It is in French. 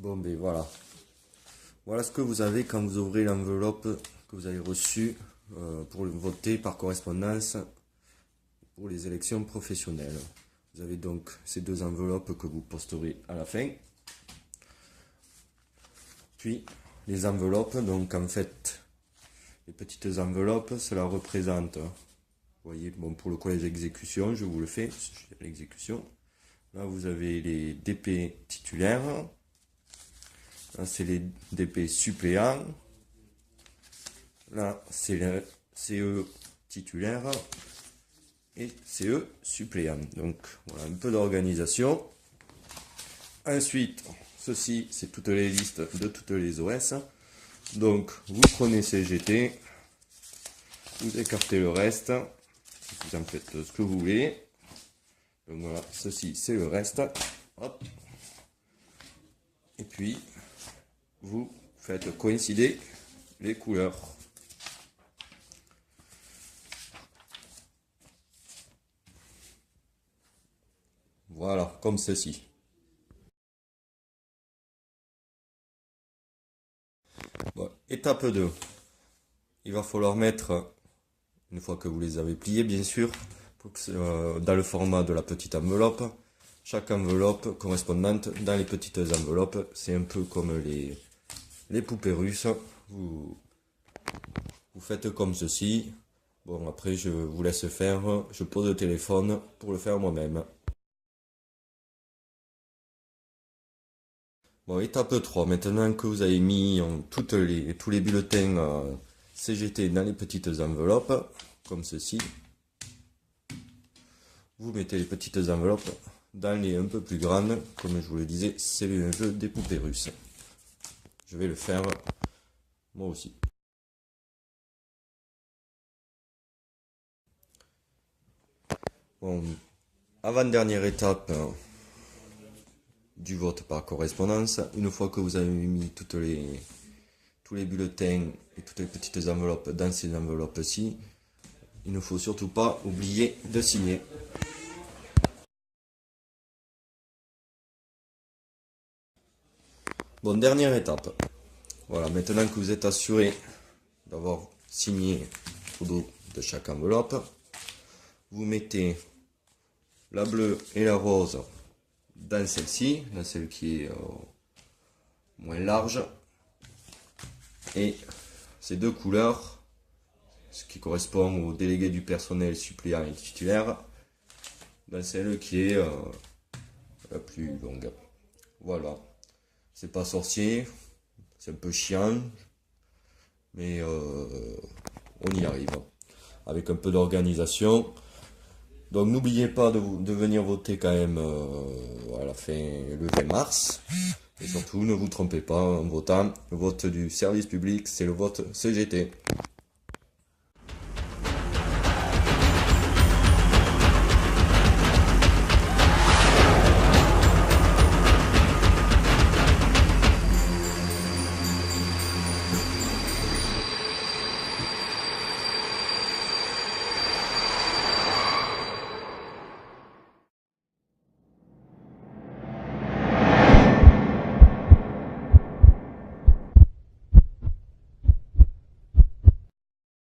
Bon, ben voilà. Voilà ce que vous avez quand vous ouvrez l'enveloppe que vous avez reçue pour voter par correspondance pour les élections professionnelles. Vous avez donc ces deux enveloppes que vous posterez à la fin. Puis les enveloppes, donc en fait, les petites enveloppes, cela représente, vous voyez, bon, pour le collège d'exécution, je vous le fais, l'exécution. Là, vous avez les DP titulaires. Là, c'est les DP suppléants. Là, c'est le CE titulaire et CE suppléant. Donc, voilà un peu d'organisation. Ensuite, ceci, c'est toutes les listes de toutes les OS. Donc, vous prenez CGT, vous écartez le reste, vous en faites ce que vous voulez. Donc voilà, ceci, c'est le reste. Hop. Et puis, vous faites coïncider les couleurs. Voilà, comme ceci. Bon, étape 2. Il va falloir mettre, une fois que vous les avez pliés, bien sûr, dans le format de la petite enveloppe, chaque enveloppe correspondante dans les petites enveloppes. C'est un peu comme les poupées russes. Vous faites comme ceci. Bon, après, je vous laisse faire. Je pose le téléphone pour le faire moi-même. Bon, étape 3. Maintenant que vous avez mis tous les bulletins CGT dans les petites enveloppes, comme ceci, vous mettez les petites enveloppes dans les un peu plus grandes. Comme je vous le disais, c'est le jeu des poupées russes. Je vais le faire moi aussi. Bon, avant-dernière étape du vote par correspondance. Une fois que vous avez mis tous les bulletins et toutes les petites enveloppes dans ces enveloppes-ci, il ne faut surtout pas oublier de signer. Bon, dernière étape. Voilà, maintenant que vous êtes assuré d'avoir signé au dos de chaque enveloppe, vous mettez la bleue et la rose dans celle-ci, dans celle qui est moins large, et ces deux couleurs, ce qui correspond au délégué du personnel suppléant et titulaire, dans celle qui est la plus longue. Voilà, c'est pas sorcier, c'est un peu chiant, mais on y arrive avec un peu d'organisation. Donc n'oubliez pas de venir voter quand même à la fin, le 20 mars. Et surtout, ne vous trompez pas en votant. Le vote du service public, c'est le vote CGT.